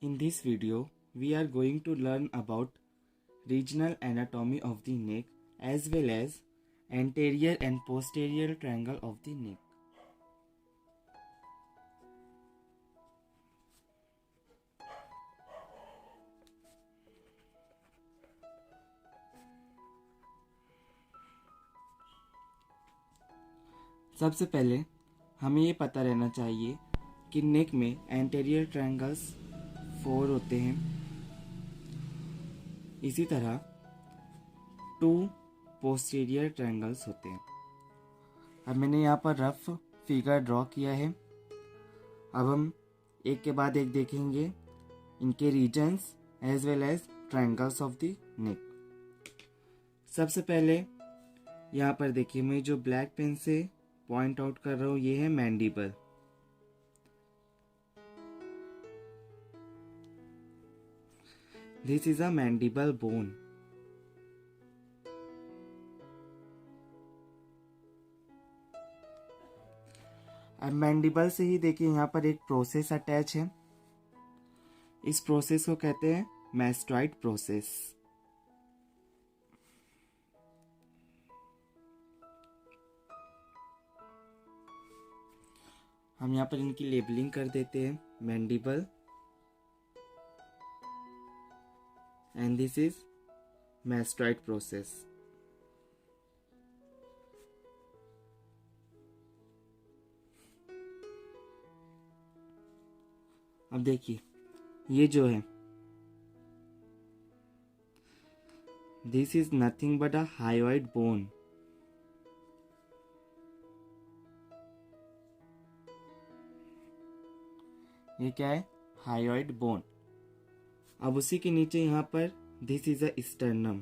In this video, we are going to learn about regional anatomy of the neck as well as anterior and posterior triangle of the neck. सबसे पहले हमें ये पता रहना चाहिए कि नेक में एंटेरियर ट्रायंगल्स 4 होते हैं। इसी तरह 2 पोस्टीरियर ट्रायंगल्स होते हैं। अब मैंने यहाँ पर रफ फिगर ड्रॉ किया है। अब हम एक के बाद एक देखेंगे इनके regions as well as triangles of the neck. सबसे पहले यहाँ पर देखिए, मैं जो ब्लैक पेन से पॉइंट आउट कर रहा हूँ ये है mandible. This is a mandible bone. अब मैंडिबल से ही देखिए यहाँ पर एक प्रोसेस अटैच है। इस प्रोसेस को कहते हैं मैस्टॉइड प्रोसेस। हम यहाँ पर इनकी लेबलिंग कर देते हैं, mandible and this is mastoid process. अब देखिए ये जो है, this is nothing but a hyoid bone. ये क्या है? Hyoid bone. अब उसी के नीचे यहाँ पर दिस इज अ स्टर्नम।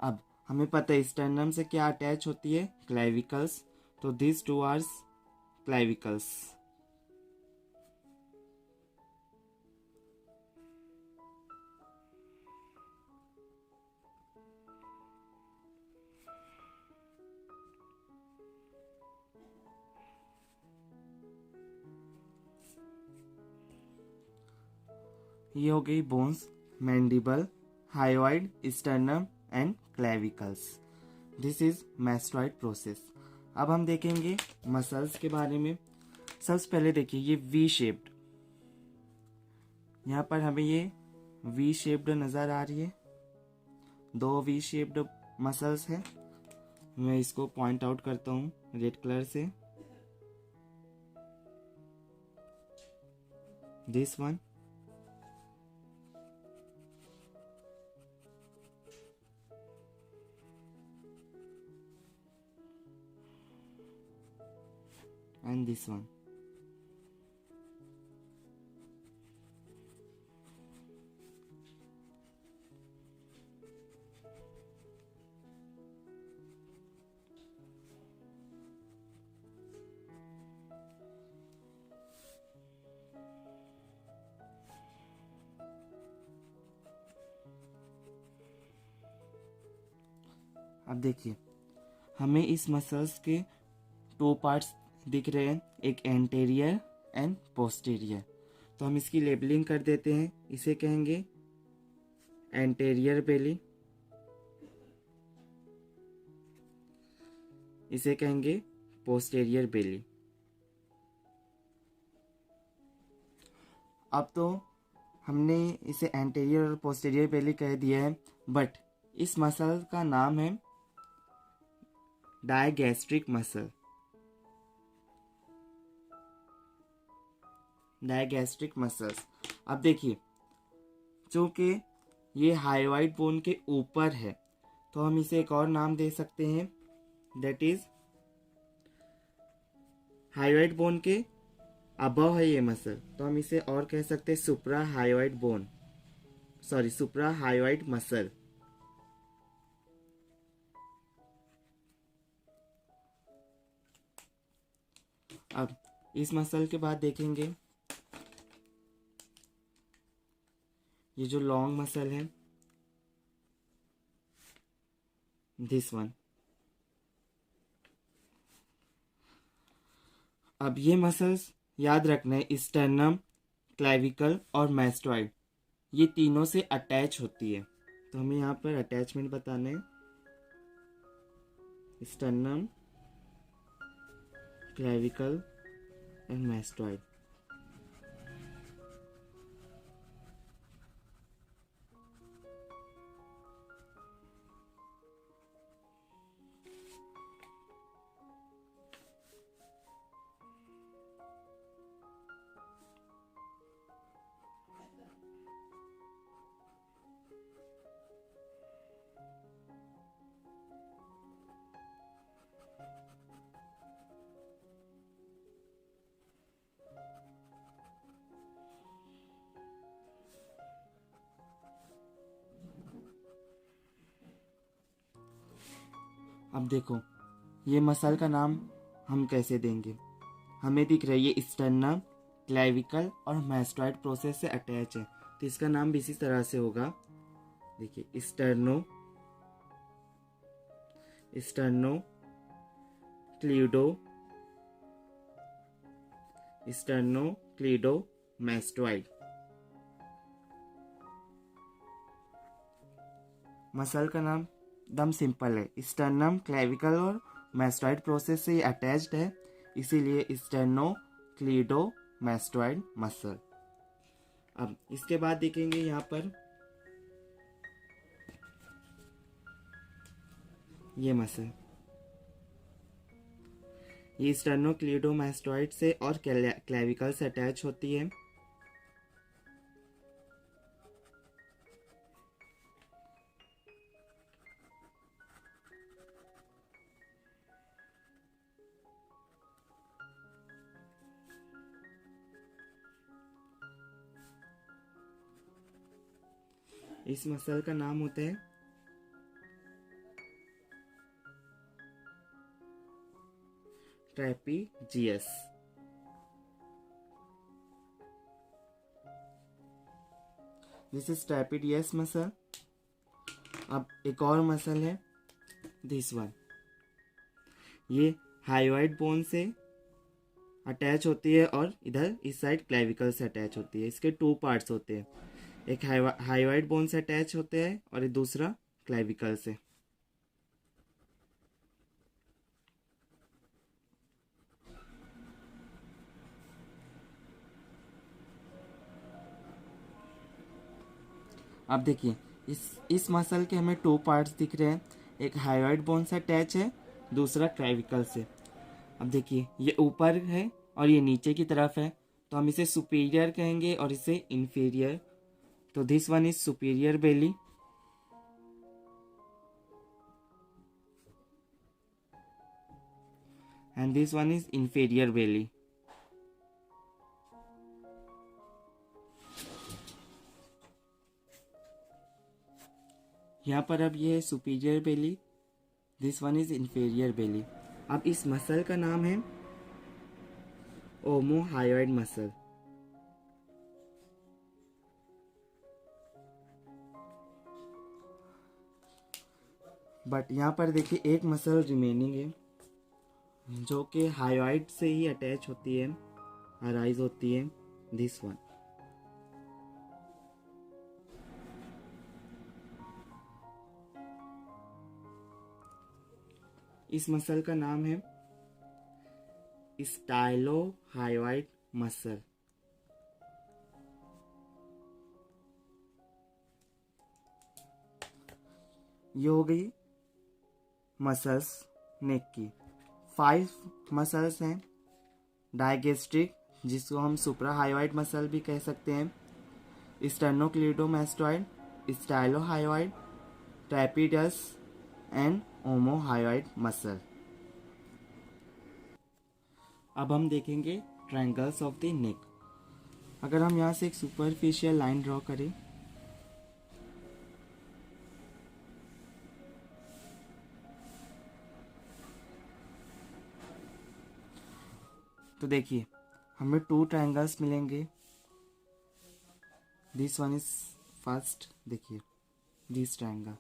अब हमें पता है स्टर्नम से क्या अटैच होती है? क्लेविकल्स। तो दिस टू आर क्लेविकल्स। ये हो गई bones, mandible, hyoid, sternum and clavicles. This is mastoid process. अब हम देखेंगे मसल्स के बारे में। सबसे पहले देखिए ये वी शेप्ड, यहाँ पर हमें ये वी शेप्ड नजर आ रही है। 2 वी शेप्ड मसल्स है। मैं इसको पॉइंट आउट करता हूँ रेड कलर से। This one and this one। अब देखिए हमें इस मसल्स के 2 पार्ट्स दिख रहे हैं, एक एंटेरियर एंड पोस्टीरियर। तो हम इसकी लेबलिंग कर देते हैं। इसे कहेंगे एंटेरियर बेली, इसे कहेंगे पोस्टीरियर बेली। अब तो हमने इसे एंटेरियर और पोस्टीरियर बेली कह दिया है, बट इस मसल का नाम है डायगैस्ट्रिक मसल। Digastric muscles. अब देखिए चूंकि ये हायोइड बोन के ऊपर है तो हम इसे एक और नाम दे सकते हैं, दैट इज हायोइड बोन के अबव है ये मसल, तो हम इसे और कह सकते हैं सुप्रा हायोइड बोन, सॉरी सुप्रा हायोइड मसल। अब इस मसल के बाद देखेंगे ये जो लॉन्ग मसल है, दिस वन। अब ये मसल्स याद रखना है, स्टर्नम, क्लेविकल और मैस्टॉइड, ये तीनों से अटैच होती है। तो हमें यहाँ पर अटैचमेंट बताना है, स्टर्नम, क्लेविकल एंड मैस्टॉइड। अब देखो ये मसल का नाम हम कैसे देंगे। हमें दिख रहा है ये स्टर्नम, क्लेविकल और मैस्टॉइड प्रोसेस से अटैच है, तो इसका नाम भी इसी तरह से होगा। देखिए स्टर्नो क्लीडो मैस्टॉइड। मसल का नाम एकदम सिंपल है, स्टर्नम, क्लेविकल और मैस्टॉइड प्रोसेस से ये अटैच्ड है, इसीलिए स्टर्नो क्लीडो मैस्टॉइड मसल। अब इसके बाद देखेंगे यहाँ पर ये मसल, ये स्टर्नो क्लीडो मैस्टॉइड से और क्लेविकल से अटैच होती है। इस मसल का नाम होता है trapezius. This is trapezius muscle. अब एक और मसल है दिस वन, ये हायोइड बोन से अटैच होती है और इधर इस साइड क्लेविकल से अटैच होती है। इसके टू पार्ट्स होते हैं, एक हायोइड बोन से अटैच होते हैं और एक दूसरा क्लेविकल से। अब देखिए इस मसल के हमें टू पार्ट्स दिख रहे हैं, एक हायोइड बोन से अटैच है, दूसरा क्लेविकल से। अब देखिए ये ऊपर है और ये नीचे की तरफ है, तो हम इसे सुपीरियर कहेंगे और इसे इंफीरियर। तो this one is superior belly and this one is inferior belly. यहाँ पर अब ये है superior belly, this one is inferior belly. अब इस मसल का नाम है ओमोहायोइड मसल। बट यहाँ पर देखिए एक मसल रिमेनिंग है जो कि हायोइड से ही अटैच होती है, अराइज होती है, दिस वन। इस मसल का नाम है स्टाइलोहायोइड मसल। ये हो गई मसल्स नेक की। 5 मसल्स हैं, डायगेस्ट्रिक जिसको हम सुप्राहायोइड मसल भी कह सकते हैं, स्टर्नोक्लीडोमास्टॉइड, स्टाइलोहायोइड, ट्रेपीडस एंड ओमोहायोइड मसल। अब हम देखेंगे ट्रायंगल्स ऑफ द नेक। अगर हम यहाँ से एक सुपरफिशियल लाइन ड्रॉ करें, तो देखिए हमें 2 ट्रायंगल्स मिलेंगे। दिस वन इज फर्स्ट, देखिए this triangle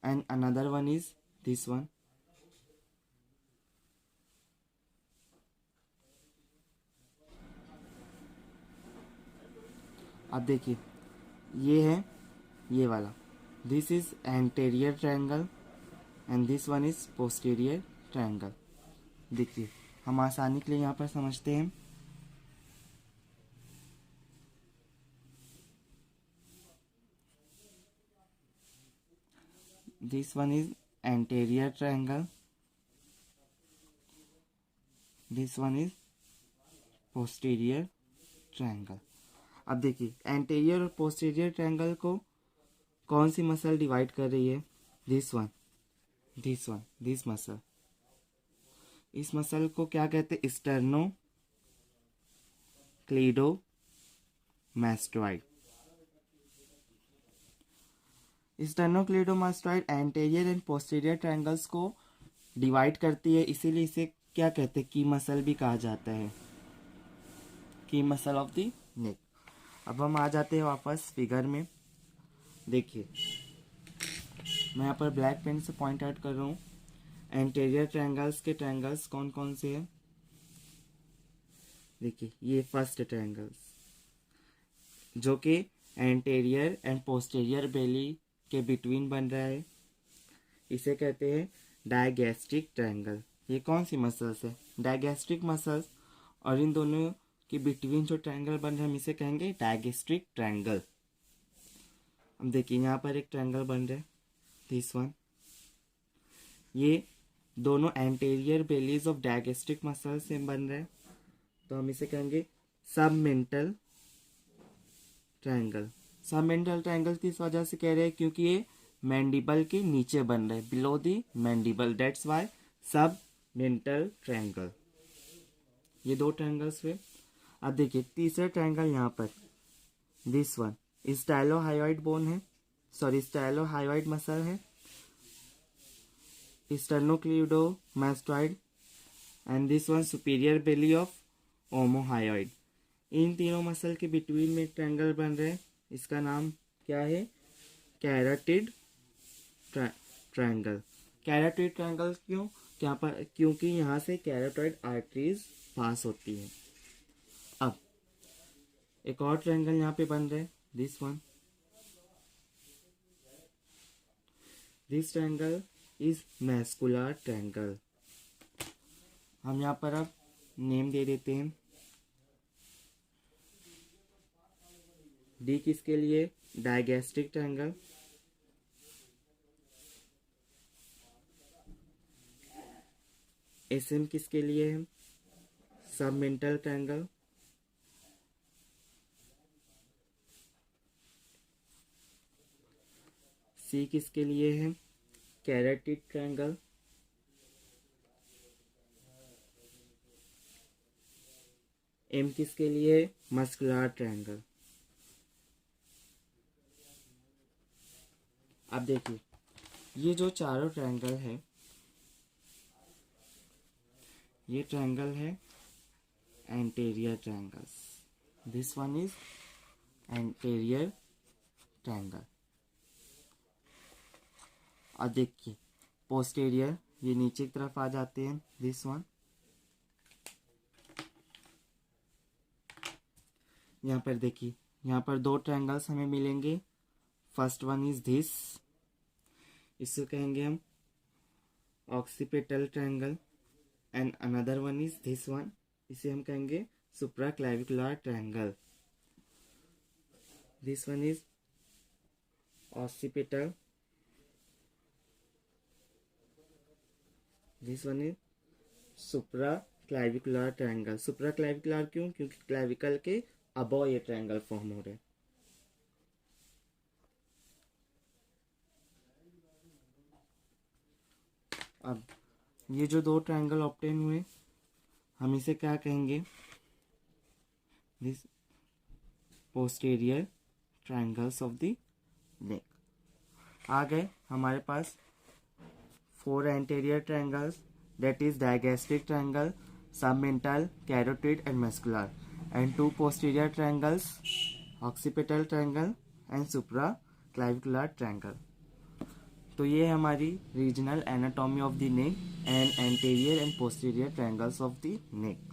and another one is this one. अब देखिए ये है ये वाला, this is anterior triangle and this one is posterior triangle. देखिए हम आसानी के लिए यहाँ पर समझते हैं। This one is anterior triangle, this one is posterior triangle. अब देखिए एंटेरियर और पोस्टीरियर ट्रायंगल को कौन सी मसल डिवाइड कर रही है? This one, this muscle. इस मसल को क्या कहते हैं? स्टर्नोक्लीडोमास्टोइड। स्टर्नोक्लीडोमास्टोइड एंटेरियर एंड पोस्टीरियर ट्रायंगल्स को डिवाइड करती है, इसीलिए इसे क्या कहते हैं? की मसल भी कहा जाता है, की मसल ऑफ द नेक। अब हम आ जाते हैं वापस फिगर में। देखिए मैं यहाँ पर ब्लैक पेन से पॉइंट आउट कर रहा हूँ एंटेरियर ट्रायंगल्स के ट्रायंगल्स कौन कौन से हैं। देखिए ये फर्स्ट ट्रायंगल्स जो कि एंटेरियर एंड पोस्टीरियर बेली के बिटवीन बन रहा है, इसे कहते हैं डायगैस्ट्रिक ट्रायंगल। ये कौन सी मसल्स है? Digastric muscles. और इन दोनों के बिटवीन जो ट्रायंगल बन रहा है हम इसे कहेंगे डायगैस्ट्रिक ट्रायंगल। अब देखिए यहाँ पर एक ट्रायंगल बन रहा है, दिस वन। ये दोनों एंटेरियर बेलीज ऑफ डायगैस्ट्रिक मसल से बन रहे हैं, तो हम इसे कहेंगे सबमेंटल ट्रायंगल। सबमेंटल ट्रायंगल किस वजह से कह रहे हैं? क्योंकि ये मैंडिबल के नीचे बन रहे हैं, below the mandible, that's why submental triangle. ये दो ट्रायंगल्स हुए। अब देखिए तीसरा ट्रायंगल यहाँ पर, दिस वन स्टाइलोहायोइड बोन है, सॉरी स्टाइलोहायोइड मसल है, sternocleidomastoid and this one superior belly of omohyoid. इन तीनों मसल के बिटवीन में ट्रायंगल बन रहे हैं, इसका नाम क्या है? Carotid triangle. कैरोटिड ट्रायंगल क्यों? क्या पर? क्योंकि यहाँ से कैरोटिड आर्टरीज पास होती हैं। अब एक और ट्रायंगल यहाँ पे बन रहा है, this one. This triangle is muscular triangle. हम यहाँ पर अब नेम दे देते हैं। डी किसके लिए? Digastric triangle. एसएम किसके लिए है? Submental triangle. सी किसके लिए है? Carotid triangle. एम किसके लिए है? Muscular triangle. अब देखिए ये जो चारों ट्रायंगल है, ये ट्रायंगल है anterior triangles. This one is anterior triangle. और देखिए पोस्टेरियर, ये नीचे की तरफ आ जाते हैं, दिस वन। यहाँ पर देखिए यहाँ पर दो ट्रायंगल्स हमें मिलेंगे। फर्स्ट वन इज दिस, इसको कहेंगे हम occipital triangle and another one is this one, इसे हम कहेंगे supraclavicular triangle. This one is occipital, this one is supraclavicular triangle. Supraclavicular क्यों? क्योंकि क्लैविकल के अबव ये ट्रायंगल फॉर्म हो रहे हैं। अब ये जो दो ट्रायंगल ऑब्टेन हुए हम इसे क्या कहेंगे? This posterior triangles of the neck. आ गए हमारे पास 4 anterior triangles, that is digastric triangle, submental, carotid and muscular, and 2 posterior triangles, occipital triangle and supraclavicular triangle। तो ये है हमारी regional anatomy of the neck and anterior and posterior triangles of the neck.